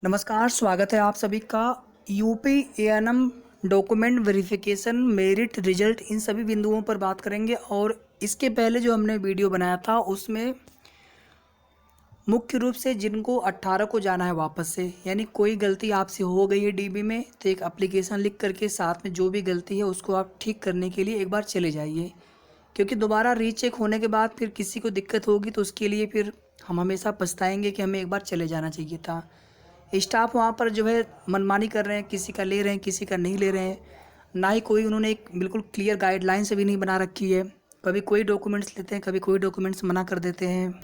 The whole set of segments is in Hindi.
नमस्कार, स्वागत है आप सभी का UP ANM document verification merit result in सभी बिंदुओं पर बात करेंगे। और इसके पहले जो हमने वीडियो बनाया था उसमें मुख्य रूप से जिनको 18 को जाना है वापस से, यानी कोई गलती आपसे हो गई है डीबी में तो एक एप्लीकेशन लिख करके साथ में जो भी गलती है उसको आप ठीक करने के लिए एक बार चले जाइए, क्योंकि दोबारा रीचेक होने के बाद फिर किसी को दिक्कत होगी तो उसके लिए फिर हम हमेशा पछताएंगे कि हमें एक बार चले जाना चाहिए था। स्टाफ वहाँ पर जो है मनमानी कर रहे हैं, किसी का ले रहे हैं किसी का नहीं ले रहे हैं, ना ही कोई उन्होंने एक बिल्कुल क्लियर गाइडलाइंस भी नहीं बना रखी है। कभी कोई डॉक्यूमेंट्स लेते हैं, कभी कोई डॉक्यूमेंट्स मना कर देते हैं।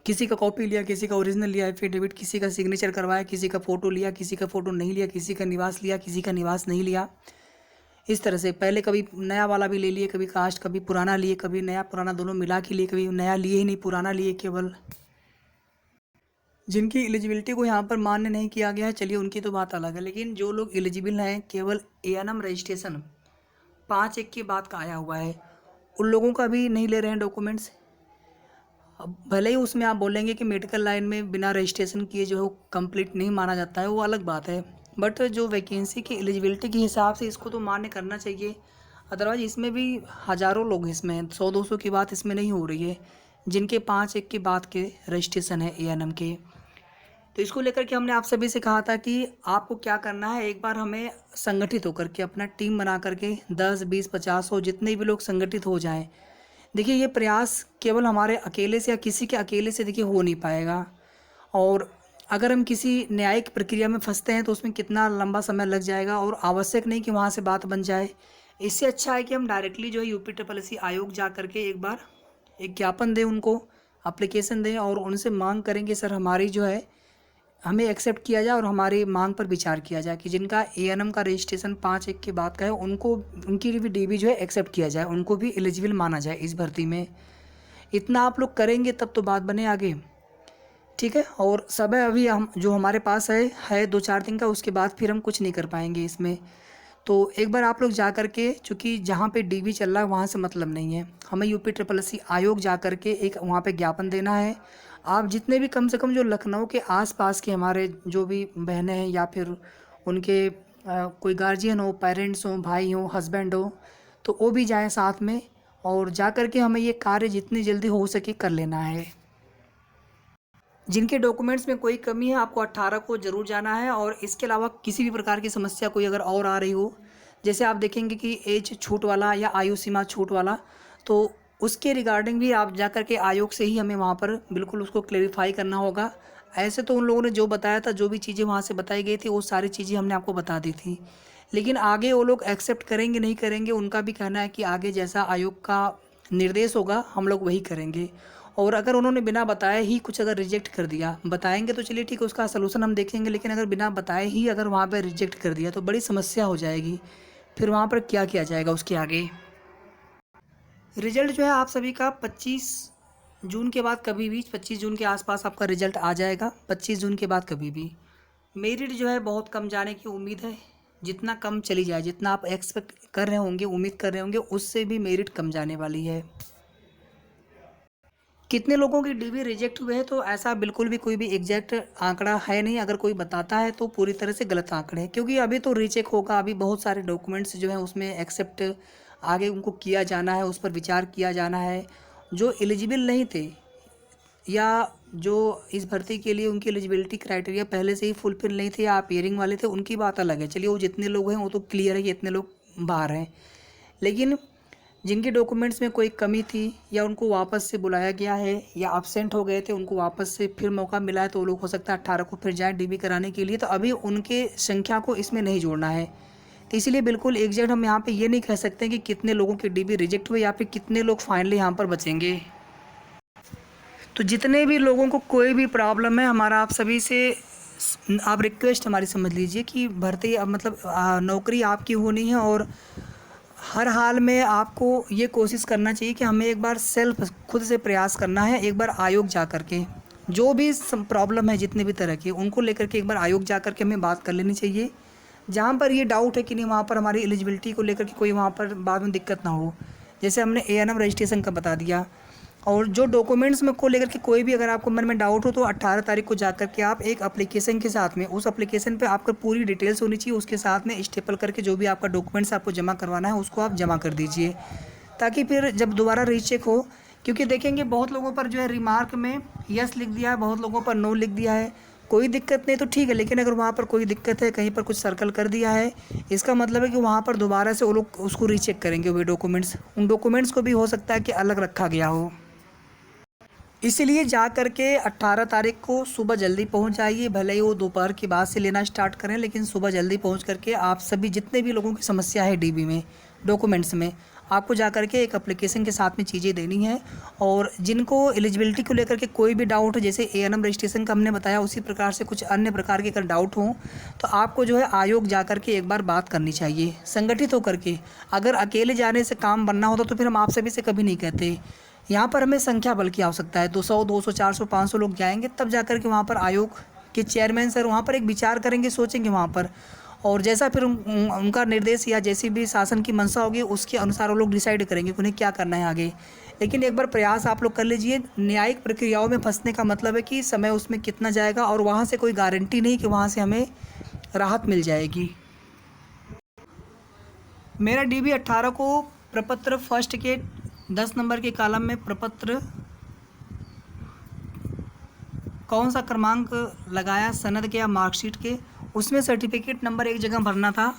किसी का कॉपी लिया, किसी का ओरिजिनल लिया, एफिडेविट किसी का सिग्नेचर करवाया, किसी का फ़ोटो लिया, किसी का फ़ोटो नहीं लिया, किसी का निवास लिया, किसी का निवास नहीं लिया। इस तरह से पहले कभी नया वाला भी ले लिए, कभी कास्ट, कभी पुराना लिए, कभी नया पुराना दोनों मिला के लिए, कभी नया लिए ही नहीं पुराना लिए केवल। जिनकी एलिजिबिलिटी को यहाँ पर मान्य नहीं किया गया है, चलिए उनकी तो बात अलग है, लेकिन जो लोग एलिजिबल हैं केवल एएनएम रजिस्ट्रेशन 5/1 के बाद का आया हुआ है, उन लोगों का भी नहीं ले रहे हैं डॉक्यूमेंट्स। अब भले ही उसमें आप बोलेंगे कि मेडिकल लाइन में बिना रजिस्ट्रेशन किए जो है वो कंप्लीट नहीं माना जाता है, वो अलग बात है, बट जो वैकेंसी की एलिजिबिलिटी के हिसाब से इसको तो मान्य करना चाहिए। अदरवाइज इसमें भी हज़ारों लोग इसमें हैं, 100-200 की बात इसमें नहीं हो रही है जिनके 5/1 के बाद के रजिस्ट्रेशन है एएनएम के। तो इसको लेकर के हमने आप सभी से कहा था कि आपको क्या करना है, एक बार हमें संगठित होकर के अपना टीम बना करके 10, 20, 50 हो, जितने भी लोग संगठित हो जाएं। देखिए ये प्रयास केवल हमारे अकेले से या किसी के अकेले से देखिए हो नहीं पाएगा, और अगर हम किसी न्यायिक प्रक्रिया में फंसते हैं तो उसमें कितना लंबा समय लग जाएगा, और आवश्यक नहीं कि वहाँ से बात बन जाए। इससे अच्छा है कि हम डायरेक्टली जो है यूपी ट्रिपल एस सी आयोग जा करके एक बार एक ज्ञापन दें, उनको एप्लीकेशन दें और उनसे मांग करेंगे सर हमारी जो है हमें एक्सेप्ट किया जाए और हमारी मांग पर विचार किया जाए कि जिनका एएनएम का रजिस्ट्रेशन 5/1 के बाद का है उनको उनकी भी डीबी जो है एक्सेप्ट किया जाए, उनको भी एलिजिबल माना जाए इस भर्ती में। इतना आप लोग करेंगे तब तो बात बने आगे, ठीक है। और समय अभी हम जो हमारे पास है 2-4 दिन का, उसके बाद फिर हम कुछ नहीं कर पाएंगे इसमें। तो एक बार आप लोग जा कर के, चूँकि जहाँ पे डीबी चल रहा है वहाँ से मतलब नहीं है, हमें यूपी ट्रिपल एस सी आयोग जा कर के एक वहाँ पे ज्ञापन देना है। आप जितने भी कम से कम जो लखनऊ के आसपास के हमारे जो भी बहनें हैं या फिर उनके कोई गार्जियन हो, पेरेंट्स हो, भाई हो, हस्बैंड हो, तो वो भी जाएं साथ में, और जा कर के हमें ये कार्य जितनी जल्दी हो सके कर लेना है। जिनके डॉक्यूमेंट्स में कोई कमी है आपको 18 को ज़रूर जाना है, और इसके अलावा किसी भी प्रकार की समस्या कोई अगर और आ रही हो, जैसे आप देखेंगे कि एज छूट वाला या आयु सीमा छूट वाला, तो उसके रिगार्डिंग भी आप जा कर के आयोग से ही हमें वहाँ पर बिल्कुल उसको क्लेरिफाई करना होगा। ऐसे तो उन लोगों ने जो बताया था, जो भी चीज़ें वहाँ से बताई गई थी वो सारी चीज़ें हमने आपको बता दी थी, लेकिन आगे वो लोग एक्सेप्ट करेंगे नहीं करेंगे उनका भी कहना है कि आगे जैसा आयोग का निर्देश होगा हम लोग वही करेंगे। और अगर उन्होंने बिना बताए ही कुछ अगर रिजेक्ट कर दिया, बताएंगे तो चलिए ठीक है उसका सलूशन हम देखेंगे, लेकिन अगर बिना बताए ही अगर वहाँ पर रिजेक्ट कर दिया तो बड़ी समस्या हो जाएगी, फिर वहाँ पर क्या किया जाएगा उसके आगे। रिजल्ट जो है आप सभी का 25 जून के बाद कभी भी, 25 जून के आसपास आपका रिजल्ट आ जाएगा, 25 जून के बाद कभी भी। मेरिट जो है बहुत कम जाने की उम्मीद है, जितना कम चली जाए, जितना आप एक्सपेक्ट कर रहे होंगे, उम्मीद कर रहे होंगे, उससे भी मेरिट कम जाने वाली है। कितने लोगों की डीबी रिजेक्ट हुए हैं, तो ऐसा बिल्कुल भी कोई भी एग्जैक्ट आंकड़ा है नहीं, अगर कोई बताता है तो पूरी तरह से गलत आंकड़े हैं, क्योंकि अभी तो रीचेक होगा, अभी बहुत सारे डॉक्यूमेंट्स जो हैं उसमें एक्सेप्ट आगे उनको किया जाना है, उस पर विचार किया जाना है। जो एलिजिबल नहीं थे या जो इस भर्ती के लिए उनकी एलिजिबिलिटी क्राइटेरिया पहले से ही फुलफिल नहीं थे या अपियरिंग वाले थे, उनकी बात अलग है, चलिए वो जितने लोग हैं वो तो क्लियर है कि इतने लोग बाहर हैं। लेकिन जिनके डॉक्यूमेंट्स में कोई कमी थी या उनको वापस से बुलाया गया है या अब्सेंट हो गए थे, उनको वापस से फिर मौका मिला है, तो वो लोग हो सकता है 18 को फिर जाएँ डीबी कराने के लिए, तो अभी उनके संख्या को इसमें नहीं जोड़ना है। तो इसलिए बिल्कुल एग्जैक्ट हम यहाँ पे ये नहीं कह सकते कि कितने लोगों की डीबी रिजेक्ट हुए या फिर कितने लोग फाइनली यहाँ पर बचेंगे। तो जितने भी लोगों को कोई भी प्रॉब्लम है, हमारा आप सभी से आप रिक्वेस्ट हमारी समझ लीजिए कि भर्ती अब मतलब नौकरी आपकी होनी है, और हर हाल में आपको ये कोशिश करना चाहिए कि हमें एक बार सेल्फ खुद से प्रयास करना है, एक बार आयोग जा कर के जो भी प्रॉब्लम है जितने भी तरह के उनको लेकर के एक बार आयोग जा कर के हमें बात कर लेनी चाहिए। जहाँ पर ये डाउट है कि नहीं वहाँ पर हमारी एलिजिबिलिटी को लेकर के कोई वहाँ पर बाद में दिक्कत ना हो। जैसे हमने एएनएम रजिस्ट्रेशन का बता दिया, और जो डॉक्यूमेंट्स में को लेकर के कोई भी अगर आपको मन में डाउट हो तो 18 तारीख को जाकर के आप एक एप्लीकेशन के साथ में, उस एप्लीकेशन पे आपका पूरी डिटेल्स होनी चाहिए, उसके साथ में स्टेपल करके जो भी आपका डॉक्यूमेंट्स आपको जमा करवाना है उसको आप जमा कर दीजिए, ताकि फिर जब दोबारा रीचेक हो, क्योंकि देखेंगे बहुत लोगों पर जो है रिमार्क में यस लिख दिया है, बहुत लोगों पर नो लिख दिया है, कोई दिक्कत नहीं तो ठीक है, लेकिन अगर वहाँ पर कोई दिक्कत है, कहीं पर कुछ सर्कल कर दिया है, इसका मतलब है कि वहाँ पर दोबारा से वो लोग उसको रीचेक करेंगे, वो डॉक्यूमेंट्स, उन डॉक्यूमेंट्स को भी हो सकता है कि अलग रखा गया हो। इसीलिए जा कर के 18 तारीख को सुबह जल्दी पहुंच जाइए, भले ही वो दोपहर के बाद से लेना स्टार्ट करें, लेकिन सुबह जल्दी पहुंच करके आप सभी जितने भी लोगों की समस्या है डीबी में डॉक्यूमेंट्स में, आपको जा कर के एक एप्लीकेशन के साथ में चीज़ें देनी है। और जिनको एलिजिबिलिटी को लेकर के कोई भी डाउट है, जैसे एएनएम रजिस्ट्रेशन का हमने बताया, उसी प्रकार से कुछ अन्य प्रकार के अगर डाउट हो तो आपको जो है आयोग जा कर के एक बार बात करनी चाहिए संगठित होकर के। अगर अकेले जाने से काम बनना होता तो फिर हम आप सभी से कभी नहीं कहते। यहाँ पर हमें संख्या बल की आवश्यकता है, 200, 200, 400, 500 लोग जाएंगे तब जाकर के वहाँ पर आयोग के चेयरमैन सर वहाँ पर एक विचार करेंगे, सोचेंगे वहाँ पर, और जैसा फिर उनका निर्देश या जैसी भी शासन की मंशा होगी उसके अनुसार वो लोग डिसाइड करेंगे कि उन्हें क्या करना है आगे। लेकिन एक बार प्रयास आप लोग कर लीजिए। न्यायिक प्रक्रियाओं में फंसने का मतलब है कि समय उसमें कितना जाएगा और वहाँ से कोई गारंटी नहीं कि वहाँ से हमें राहत मिल जाएगी। मेरा DB 18 को प्रपत्र फर्स्ट के 10 नंबर के कॉलम में प्रपत्र कौन सा क्रमांक लगाया सनद के या मार्कशीट के, उसमें सर्टिफिकेट नंबर एक जगह भरना था।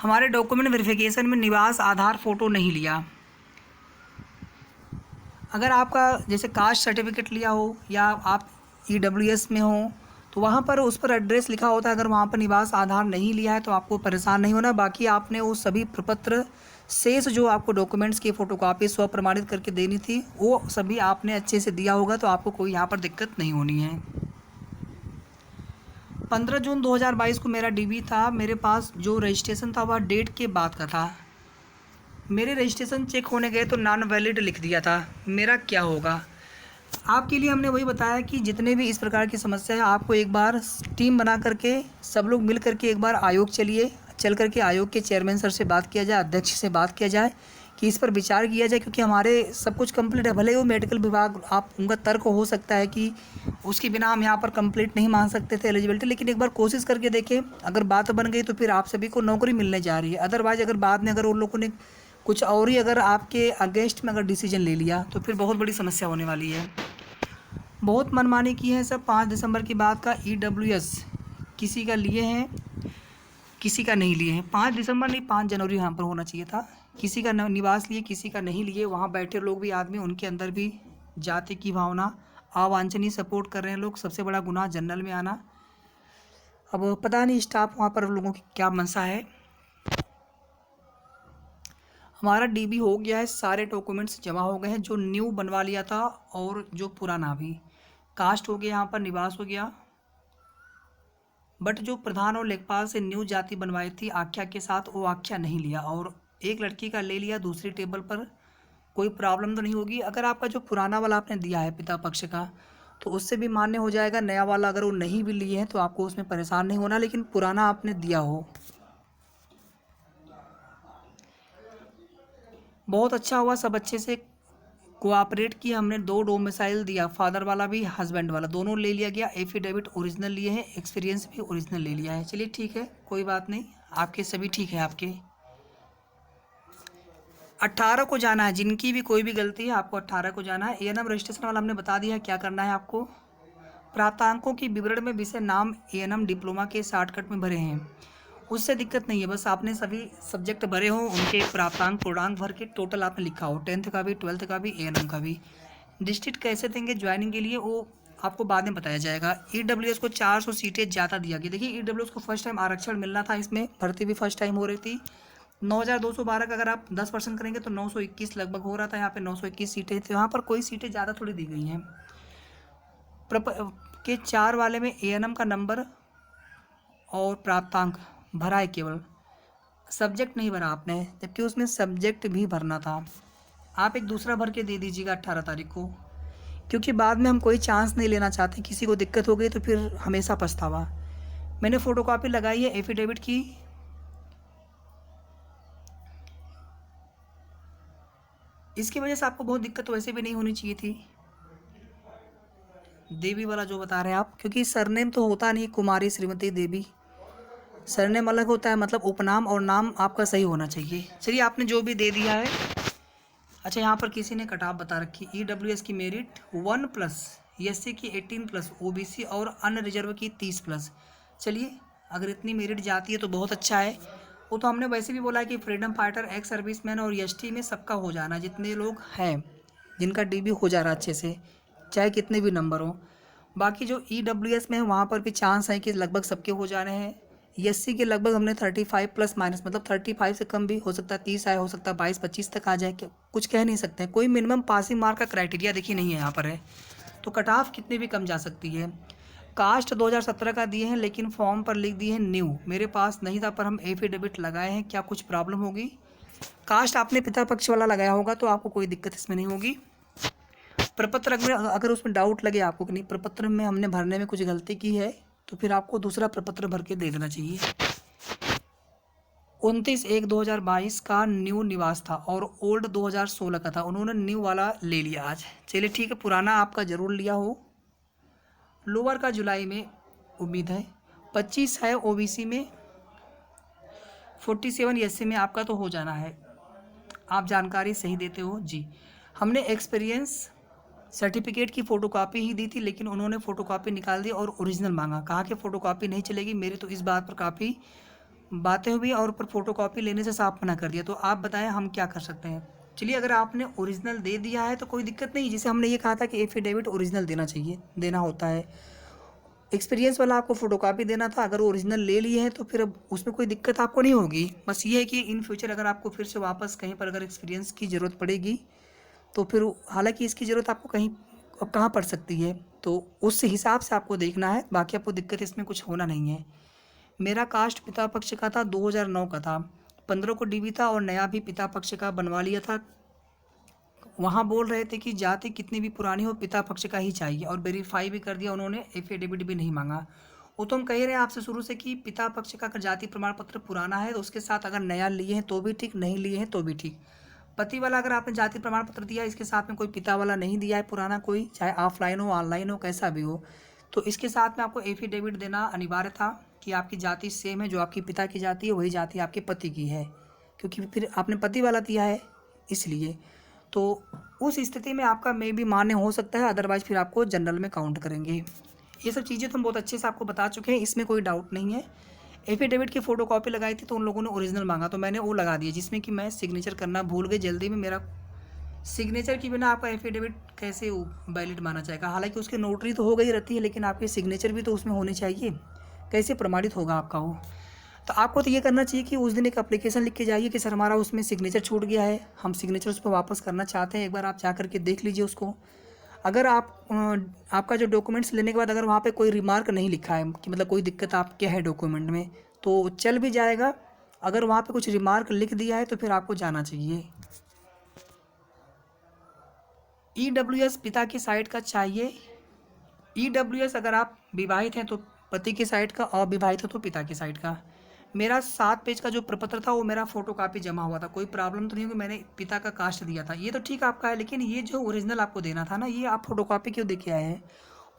हमारे डॉक्यूमेंट वेरिफिकेशन में निवास आधार फ़ोटो नहीं लिया। अगर आपका जैसे कास्ट सर्टिफिकेट लिया हो या आप EWS में हो तो वहाँ पर उस पर एड्रेस लिखा होता है, अगर वहाँ पर निवास आधार नहीं लिया है तो आपको परेशान नहीं होना। बाकी आपने वो सभी प्रपत्र शेष जो आपको डॉक्यूमेंट्स की फ़ोटोकॉपी स्व प्रमाणित करके देनी थी वो सभी आपने अच्छे से दिया होगा, तो आपको कोई यहाँ पर दिक्कत नहीं होनी है। 15 जून 2022 को मेरा DB था। मेरे पास जो रजिस्ट्रेशन था वह डेट के बाद का था। मेरे रजिस्ट्रेशन चेक होने गए तो नॉन वैलिड लिख दिया था। मेरा क्या होगा? आपके लिए हमने वही बताया कि जितने भी इस प्रकार की समस्या है आपको एक बार टीम बना करके सब लोग मिल करके एक बार आयोग चल करके आयोग के चेयरमैन सर से बात किया जाए, अध्यक्ष से बात किया जाए कि इस पर विचार किया जाए, क्योंकि हमारे सब कुछ कंप्लीट है। भले ही वो मेडिकल विभाग, आप उनका तर्क हो सकता है कि उसके बिना हम यहाँ पर कंप्लीट नहीं मान सकते थे एलिजिबिलिटी, लेकिन एक बार कोशिश करके देखें, अगर बात बन गई तो फिर आप सभी को नौकरी मिलने जा रही है। अदरवाइज़ अगर बाद में अगर उन लोगों ने कुछ और ही अगर आपके अगेंस्ट में अगर डिसीजन ले लिया तो फिर बहुत बड़ी समस्या होने वाली है। बहुत मनमानी की है सब। 5 दिसंबर की बात का EWS किसी का लिए हैं, किसी का नहीं लिए हैं। 5 दिसंबर नहीं, 5 जनवरी यहाँ पर होना चाहिए था। किसी का निवास लिए, किसी का नहीं लिए। वहाँ बैठे लोग भी आदमी, उनके अंदर भी जाति की भावना, अवांछनीय सपोर्ट कर रहे हैं लोग। सबसे बड़ा गुनाह जनरल में आना। अब पता नहीं स्टाफ वहाँ पर लोगों की क्या मंशा है। हमारा DB हो गया है, सारे डॉक्यूमेंट्स जमा हो गए हैं, जो न्यू बनवा लिया था और जो पुराना भी। कास्ट हो गया, यहाँ पर निवास हो गया, बट जो प्रधान और लेखपाल से न्यू जाति बनवाई थी आख्या के साथ, वो आख्या नहीं लिया। और एक लड़की का ले लिया दूसरी टेबल पर। कोई प्रॉब्लम तो नहीं होगी। अगर आपका जो पुराना वाला आपने दिया है पिता पक्ष का तो उससे भी मान्य हो जाएगा। नया वाला अगर वो नहीं भी लिए हैं तो आपको उसमें परेशान नहीं होना, लेकिन पुराना आपने दिया हो। बहुत अच्छा हुआ, सब अच्छे से कोऑपरेट किया। हमने 2 डोमिसाइल दिया, फादर वाला भी हस्बैंड वाला, दोनों ले लिया गया। एफिडेविट ओरिजिनल लिए हैं, एक्सपीरियंस भी ओरिजिनल ले लिया है। चलिए ठीक है, कोई बात नहीं, आपके सभी ठीक है। आपके 18 को जाना है, जिनकी भी कोई भी गलती है आपको 18 को जाना है। ANM रजिस्ट्रेशन वाला हमने बता दिया क्या करना है आपको। प्राप्तांकों की विवरण में विषय नाम ANM डिप्लोमा के शॉर्टकट में भरे हैं, उससे दिक्कत नहीं है। बस आपने सभी सब्जेक्ट भरे हों, उनके प्राप्तांक पूर्णांक भर के टोटल आपने लिखा हो, 10th का भी, 12th का भी, ANM का भी। डिस्ट्रिक्ट कैसे देंगे ज्वाइनिंग के लिए वो आपको बाद में बताया जाएगा। EWS को 400 सीटें ज़्यादा दिया गया। देखिए EWS को फर्स्ट टाइम आरक्षण मिलना था, इसमें भर्ती भी फर्स्ट टाइम हो रही थी। 9212 का अगर आप 10% करेंगे तो 921 लगभग हो रहा था। यहाँ पे 921 सीटें थी। यहाँ पर कोई सीटें ज़्यादा थोड़ी दी गई हैं। के 4 वाले में ANM का नंबर और प्राप्तांक भरा है, केवल सब्जेक्ट नहीं भरा आपने, जबकि उसमें सब्जेक्ट भी भरना था। आप एक दूसरा भर के दे दीजिएगा 18 तारीख को, क्योंकि बाद में हम कोई चांस नहीं लेना चाहते। किसी को दिक्कत हो गई तो फिर हमेशा पछतावा। मैंने फ़ोटोकॉपी लगाई है एफिडेविट की। इसकी वजह से आपको बहुत दिक्कत वैसे भी नहीं होनी चाहिए थी। देवी वाला जो बता रहे हैं आप, क्योंकि सरनेम तो होता नहीं कुमारी श्रीमती देवी, सरनेम अलग होता है, मतलब उपनाम और नाम आपका सही होना चाहिए। चलिए आपने जो भी दे दिया है। अच्छा यहाँ पर किसी ने कटाव बता रखी, EWS की मेरिट 1+, SC की 18+, OBC और अनरिजर्व की 30+। चलिए अगर इतनी मेरिट जाती है तो बहुत अच्छा है। वो तो हमने वैसे भी बोला है कि फ्रीडम फाइटर, एक्स सर्विसमैन और ST में सबका हो जाना, जितने लोग हैं जिनका DB हो जा रहा है अच्छे से, चाहे कितने भी नंबर हो। बाकी जो EWS में है वहाँ पर भी चांस है कि लगभग सबके हो जा रहे हैं। SC के लगभग हमने 35+- मतलब 35 से कम भी हो सकता है, 30 आए, हो सकता है 22-25 तक आ जाए, कुछ कह नहीं सकते हैं। कोई मिनिमम पासिंग मार्क का क्राइटेरिया देखिए नहीं है यहाँ पर है, तो कट ऑफ कितनी भी कम जा सकती है। कास्ट 2017 का दिए हैं, लेकिन फॉर्म पर लिख दिए हैं न्यू, मेरे पास नहीं था पर हम एफिडेविट लगाए हैं, क्या कुछ प्रॉब्लम होगी? कास्ट आपने पिता पक्ष वाला लगाया होगा तो आपको कोई दिक्कत इसमें नहीं होगी। प्रपत्र अगर उसमें डाउट लगे आपको कि नहीं प्रपत्र में हमने भरने में कुछ गलती की है, तो फिर आपको दूसरा प्रपत्र भर के दे देना चाहिए। 29/1/2022 का न्यू निवास था और ओल्ड 2016 का था, उन्होंने न्यू वाला ले लिया आज। चलिए ठीक है, पुराना आपका ज़रूर लिया हो। लोअर का जुलाई में उम्मीद है, 25 है OBC में, 47 SC में आपका तो हो जाना है। आप जानकारी सही देते हो जी। हमने एक्सपीरियंस सर्टिफिकेट की फ़ोटोकॉपी ही दी थी, लेकिन उन्होंने फ़ोटोकॉपी निकाल दी और ओरिजिनल मांगा, कहा कि फ़ोटोकॉपी नहीं चलेगी। मेरी तो इस बात पर काफ़ी बातें हुई और ऊपर फ़ोटोकॉपी लेने से साफ मना कर दिया। तो आप बताएं हम क्या कर सकते हैं? चलिए अगर आपने ओरिजिनल दे दिया है तो कोई दिक्कत नहीं, जिसे हमने ये कहा था कि एफिडेविट ओरिजिनल देना चाहिए, देना होता है। एक्सपीरियंस वाला आपको फ़ोटोकॉपी देना था, अगर ओरिजिनल ले लिए हैं तो फिर अब उसमें कोई दिक्कत आपको नहीं होगी। बस ये है कि इन फ्यूचर अगर आपको फिर से वापस कहीं पर अगर एक्सपीरियंस की ज़रूरत पड़ेगी तो फिर, हालांकि इसकी ज़रूरत आपको कहीं अब कहाँ पड़ सकती है, तो उस हिसाब से आपको देखना है, बाकी आपको दिक्कत इसमें कुछ होना नहीं है। मेरा कास्ट पिता पक्ष का था, 2009 का था, 15 को DB था और नया भी पिता पक्ष का बनवा लिया था। वहाँ बोल रहे थे कि जाति कितनी भी पुरानी हो पिता पक्ष का ही चाहिए, और वेरीफाई भी कर दिया उन्होंने, एफिडेविट भी नहीं मांगा। वो तो हम कह रहे हैं आपसे शुरू से कि पिता पक्ष का अगर जाति प्रमाण पत्र पुराना है तो उसके साथ अगर नया लिए हैं तो भी ठीक, नहीं लिए हैं तो भी ठीक। पति वाला अगर आपने जाति प्रमाण पत्र दिया, इसके साथ में कोई पिता वाला नहीं दिया है पुराना कोई, चाहे ऑफलाइन हो ऑनलाइन हो कैसा भी हो, तो इसके साथ में आपको एफिडेविट देना अनिवार्य था कि आपकी जाति सेम है, जो आपकी पिता की जाति है वही जाति आपके पति की है, क्योंकि फिर आपने पति वाला दिया है इसलिए। तो उस स्थिति में आपका मे भी मान्य हो सकता है, अदरवाइज फिर आपको जनरल में काउंट करेंगे। ये सब चीज़ें तो हम बहुत अच्छे से आपको बता चुके हैं, इसमें कोई डाउट नहीं है। एफिडेविट की फ़ोटोकॉपी लगाई थी तो उन लोगों ने ओरिजिनल मांगा, तो मैंने वो लगा दिया, जिसमें कि मैं सिग्नेचर करना भूल गई जल्दी में। मेरा सिग्नेचर के बिना आपका एफिडेविट कैसे वैलिड माना जाएगा? हालांकि उसकी नोटरी तो हो गई रहती है, लेकिन आपकी सिग्नेचर भी तो उसमें होनी चाहिए, कैसे प्रमाणित होगा आपका वो? तो आपको तो ये करना चाहिए कि उस दिन एक एप्लीकेशन लिख के जाइए कि सर हमारा उसमें सिग्नेचर छूट गया है, हम सिग्नेचर उस पर वापस करना चाहते हैं। एक बार आप जा करके देख लीजिए उसको। अगर आपका जो डॉक्यूमेंट्स लेने के बाद अगर वहाँ पे कोई रिमार्क नहीं लिखा है कि मतलब कोई दिक्कत आपके है डॉक्यूमेंट में, तो चल भी जाएगा। अगर वहाँ पे कुछ रिमार्क लिख दिया है तो फिर आपको जाना चाहिए। EWS पिता की साइड का चाहिए। EWS अगर आप विवाहित हैं तो पति की साइड का, अविवाहित हो तो पिता की साइड का। मेरा 7 पेज का जो प्रपत्र था वो मेरा फोटोकॉपी जमा हुआ था, कोई प्रॉब्लम तो नहीं होगी, मैंने पिता का कास्ट दिया था, ये तो ठीक आपका है। लेकिन ये जो ओरिजिनल आपको देना था ना, ये आप फोटोकॉपी क्यों दे के आए हैं?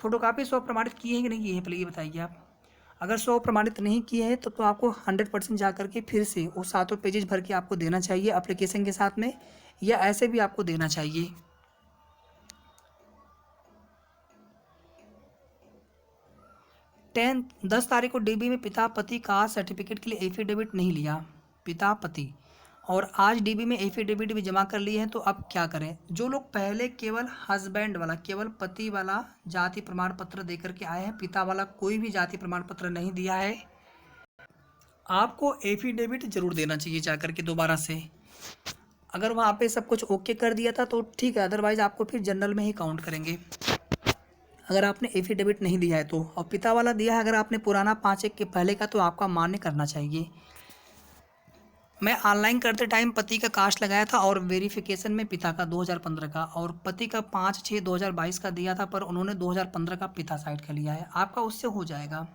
फोटोकॉपी 100 प्रमाणित किए हैं कि नहीं किए हैं, पहले ये बताइए आप। अगर 100 प्रमाणित नहीं किए हैं तो आपको 100% जा करके फिर से वो 7 पेजेज भर के आपको देना चाहिए एप्लीकेशन के साथ में, या ऐसे भी आपको देना चाहिए। 10 तारीख को DB में पिता पति का सर्टिफिकेट के लिए एफिडेविट नहीं लिया, पिता पति, और आज DB में एफिडेविट भी जमा कर लिए हैं। तो अब क्या करें? जो लोग पहले केवल हस्बैंड वाला, केवल पति वाला जाति प्रमाण पत्र दे करके आए हैं, पिता वाला कोई भी जाति प्रमाण पत्र नहीं दिया है, आपको एफिडेविट जरूर देना चाहिए जा करके दोबारा से। अगर वहाँ पे सब कुछ ओके कर दिया था तो ठीक है, अदरवाइज आपको फिर जनरल में ही काउंट करेंगे अगर आपने एफिडेविट नहीं दिया है तो। और पिता वाला दिया है अगर आपने पुराना 5/1 के पहले का, तो आपका मान्य करना चाहिए। मैं ऑनलाइन करते टाइम पति का कास्ट लगाया था और वेरिफिकेशन में पिता का 2015 का, और पति का 5/6/2022 का दिया था, पर उन्होंने 2015 का पिता साइड का लिया है, आपका उससे हो जाएगा।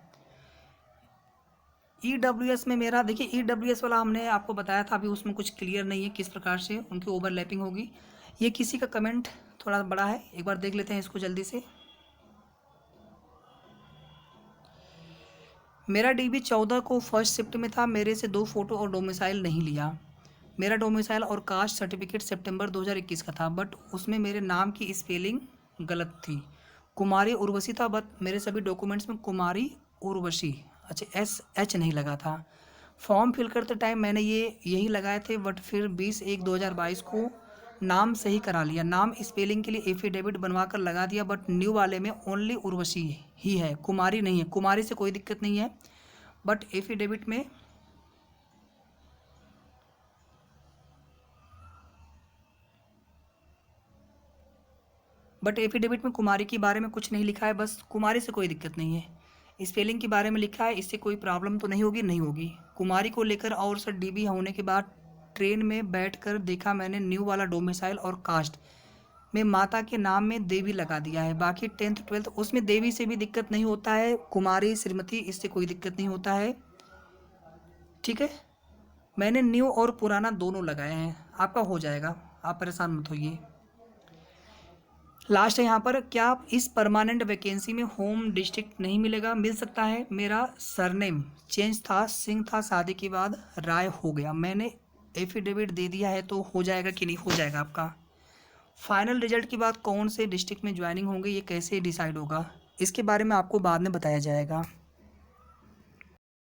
EWS में मेरा देखिए, EWS वाला हमने आपको बताया था, अभी उसमें कुछ क्लियर नहीं है किस प्रकार से उनकी ओवरलैपिंग होगी। ये किसी का कमेंट थोड़ा बड़ा है, एक बार देख लेते हैं इसको जल्दी से। मेरा DB 14 को फर्स्ट शिफ्ट में था, मेरे से 2 फोटो और डोमिसाइल नहीं लिया। मेरा डोमिसाइल और कास्ट सर्टिफिकेट सितंबर 2021 का था, बट उसमें मेरे नाम की स्पेलिंग गलत थी, कुमारी उर्वशी था, बट मेरे सभी डॉक्यूमेंट्स में कुमारी उर्वशी, अच्छा SH नहीं लगा था। फॉर्म फिल करते टाइम मैंने यही लगाए थे, बट फिर 20/1/2022 को नाम सही करा लिया, नाम स्पेलिंग के लिए एफिडेविट बनवा कर लगा दिया, बट न्यू वाले में ओनली उर्वशी ही है, कुमारी नहीं है। कुमारी से कोई दिक्कत नहीं है, बट एफिडेविट में कुमारी के बारे में कुछ नहीं लिखा है, बस कुमारी से कोई दिक्कत नहीं है। स्पेलिंग के बारे में लिखा है, इससे कोई प्रॉब्लम तो नहीं होगी। कुमारी को लेकर और सर DB होने के बाद ट्रेन में बैठकर देखा मैंने, न्यू वाला डोमिसाइल और कास्ट में माता के नाम में देवी लगा दिया है, बाकी 10th 12th उसमें देवी से भी दिक्कत नहीं होता है, कुमारी श्रीमती इससे कोई दिक्कत नहीं होता है, ठीक है। मैंने न्यू और पुराना दोनों लगाए हैं, आपका हो जाएगा, आप परेशान मत होइए। लास्ट है यहाँ पर, क्या आप इस परमानेंट वैकेंसी में होम डिस्ट्रिक्ट नहीं मिलेगा? मिल सकता है, मेरा सरनेम चेंज था, सिंह था, शादी के बाद राय हो गया, मैंने एफिडेविट दे दिया है, तो हो जाएगा कि नहीं? हो जाएगा आपका। फाइनल रिजल्ट के बाद कौन से डिस्ट्रिक्ट में ज्वाइनिंग होंगे, ये कैसे डिसाइड होगा, इसके बारे में आपको बाद में बताया जाएगा।